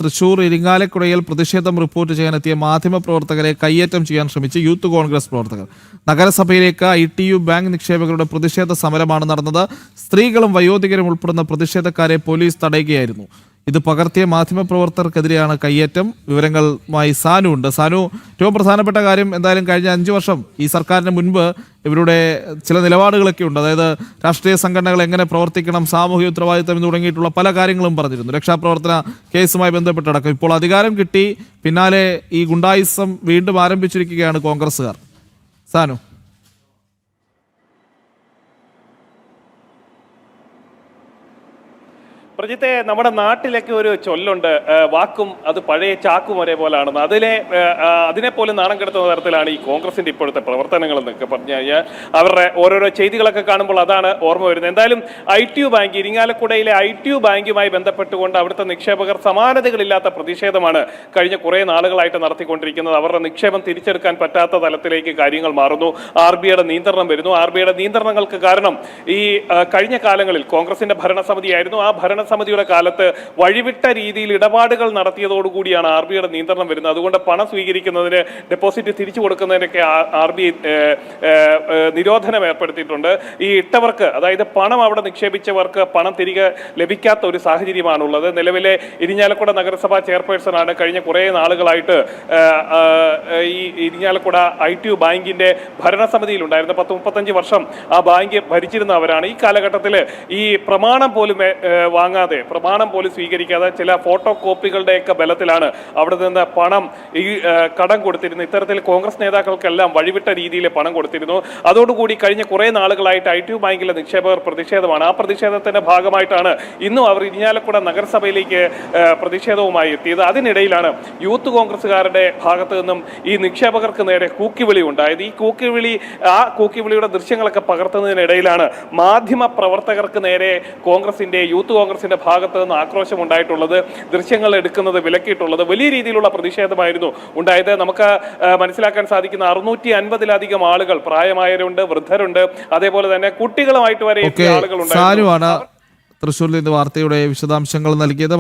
തൃശൂർ ഇരിങ്ങാലക്കുടയിൽ പ്രതിഷേധം റിപ്പോർട്ട് ചെയ്യാനെത്തിയ മാധ്യമപ്രവർത്തകരെ കയ്യേറ്റം ചെയ്യാൻ ശ്രമിച്ച് യൂത്ത് കോൺഗ്രസ് പ്രവർത്തകർ. നഗരസഭയിലേക്ക് ITU ബാങ്ക് നിക്ഷേപകരുടെ പ്രതിഷേധ സമരമാണ് നടന്നത്. സ്ത്രീകളും വയോധികരും ഉൾപ്പെടുന്ന പ്രതിഷേധക്കാരെ പോലീസ് തടയുകയായിരുന്നു. ഇത് പകർത്തിയ മാധ്യമപ്രവർത്തകർക്കെതിരെയാണ് കയ്യേറ്റം. വിവരങ്ങളുമായി സാനു ഉണ്ട്. സാനു, ഏറ്റവും പ്രധാനപ്പെട്ട കാര്യം എന്തായാലും കഴിഞ്ഞ 5 വർഷം ഈ സർക്കാരിന് മുൻപ് ഇവരുടെ ചില നിലപാടുകളൊക്കെ ഉണ്ട്. അതായത് രാഷ്ട്രീയ സംഘടനകൾ എങ്ങനെ പ്രവർത്തിക്കണം, സാമൂഹിക ഉത്തരവാദിത്തം എന്ന് തുടങ്ങിയിട്ടുള്ള പല കാര്യങ്ങളും പറഞ്ഞിരുന്നു. രക്ഷാപ്രവർത്തന കേസുമായി ബന്ധപ്പെട്ടടക്കം. ഇപ്പോൾ അധികാരം കിട്ടി, പിന്നാലെ ഈ ഗുണ്ടായിസം വീണ്ടും ആരംഭിച്ചിരിക്കുകയാണ് കോൺഗ്രസ്സുകാർ. സാനു. പ്രജിത്തെ, നമ്മുടെ നാട്ടിലൊക്കെ ഒരു ചൊല്ലുണ്ട്, വാക്കും അത് പഴയ ചാക്കും ഒരേപോലാണെന്ന്. അതിനെപ്പോലും നാണം കെടുത്തുന്ന തരത്തിലാണ് ഈ കോൺഗ്രസിന്റെ ഇപ്പോഴത്തെ പ്രവർത്തനങ്ങൾ എന്നൊക്കെ പറഞ്ഞു കഴിഞ്ഞാൽ അവരുടെ ഓരോരോ ചെയ്തികളൊക്കെ കാണുമ്പോൾ അതാണ് ഓർമ്മ വരുന്നത്. എന്തായാലും ITU ബാങ്ക്, ഇരിങ്ങാലക്കുടയിലെ ITU ബാങ്കുമായി ബന്ധപ്പെട്ടുകൊണ്ട് അവിടുത്തെ നിക്ഷേപകർ സമാനതകളില്ലാത്ത പ്രതിഷേധമാണ് കഴിഞ്ഞ കുറേ നാളുകളായിട്ട് നടത്തിക്കൊണ്ടിരിക്കുന്നത്. അവരുടെ നിക്ഷേപം തിരിച്ചെടുക്കാൻ പറ്റാത്ത തലത്തിലേക്ക് കാര്യങ്ങൾ മാറുന്നു. RBIയുടെ നിയന്ത്രണം വരുന്നു. RBIയുടെ നിയന്ത്രണങ്ങൾക്ക് കാരണം ഈ കഴിഞ്ഞ കാലങ്ങളിൽ കോൺഗ്രസിന്റെ ഭരണസമിതിയായിരുന്നു. ആ ഭരണസമിതിയുടെ കാലത്ത് വഴിവിട്ട രീതിയിൽ ഇടപാടുകൾ നടത്തിയതോടുകൂടിയാണ് RBIയുടെ നിയന്ത്രണം വരുന്നത്. അതുകൊണ്ട് പണം സ്വീകരിക്കുന്നതിന്, ഡെപ്പോസിറ്റ് തിരിച്ചു കൊടുക്കുന്നതിനൊക്കെ RBI നിരോധനം ഏർപ്പെടുത്തിയിട്ടുണ്ട്. ഈ ഇട്ടവർക്ക്, അതായത് പണം അവിടെ നിക്ഷേപിച്ചവർക്ക് പണം തിരികെ ലഭിക്കാത്ത ഒരു സാഹചര്യമാണുള്ളത്. നിലവിലെ ഇരിങ്ങാലക്കുട നഗരസഭാ ചെയർപേഴ്സണാണ് കഴിഞ്ഞ കുറേ നാളുകളായിട്ട് ഈ ഇരിങ്ങാലക്കുട ITU ബാങ്കിന്റെ ഭരണസമിതിയിലുണ്ടായിരുന്ന 10-35 വർഷം ആ ബാങ്ക് ഭരിച്ചിരുന്നവരാണ്. ഈ കാലഘട്ടത്തിൽ ഈ പ്രമാണം പോലും വാങ്ങാതെ, പ്രമാണം പോലും സ്വീകരിക്കാതെ ചില ഫോട്ടോ കോപ്പികളുടെയൊക്കെ ബലത്തിലാണ് അവിടെ നിന്ന് പണം ഈ കടം കൊടുത്തിരുന്നത്. ഇത്തരത്തിൽ കോൺഗ്രസ് നേതാക്കൾക്കെല്ലാം വഴിവിട്ട രീതിയിൽ പണം കൊടുത്തിരുന്നു. അതോടുകൂടി കഴിഞ്ഞ കുറേ നാളുകളായിട്ട് ITU ബാങ്കിലെ നിക്ഷേപകർ പ്രതിഷേധമാണ്. ആ പ്രതിഷേധത്തിന്റെ ഭാഗമായിട്ടാണ് ഇന്നും അവർ ഇരിങ്ങാലക്കുട നഗരസഭയിലേക്ക് പ്രതിഷേധവുമായി എത്തിയത്. അതിനിടയിലാണ് യൂത്ത് കോൺഗ്രസുകാരുടെ ഭാഗത്തു നിന്നും ഈ നിക്ഷേപകർക്ക് നേരെ കൂക്കിവിളി ഉണ്ടായത്. ഈ കൂക്കിവിളിയുടെ ദൃശ്യങ്ങളൊക്കെ പകർത്തുന്നതിനിടയിലാണ് മാധ്യമ പ്രവർത്തകർക്ക് നേരെ യൂത്ത് കോൺഗ്രസിന്റെ ഭാഗത്ത് നിന്ന് ആക്രോശം ഉണ്ടായിട്ടുള്ളത്. ദൃശ്യങ്ങൾ എടുക്കുന്നത് വിലക്കിയിട്ടുള്ളത്. വലിയ രീതിയിലുള്ള പ്രതിഷേധമായിരുന്നു ഉണ്ടായത്. നമുക്ക് മനസ്സിലാക്കാൻ സാധിക്കുന്ന 650-ലധികം ആളുകൾ, പ്രായമായവരുണ്ട്, വൃദ്ധരുണ്ട്, അതേപോലെ തന്നെ കുട്ടികളുമായിട്ട് വരെ ആളുകളുണ്ട്. തൃശ്ശൂരിൽ നിന്ന് വാർത്തയുടെ വിശദാംശങ്ങൾ നൽകിയത്.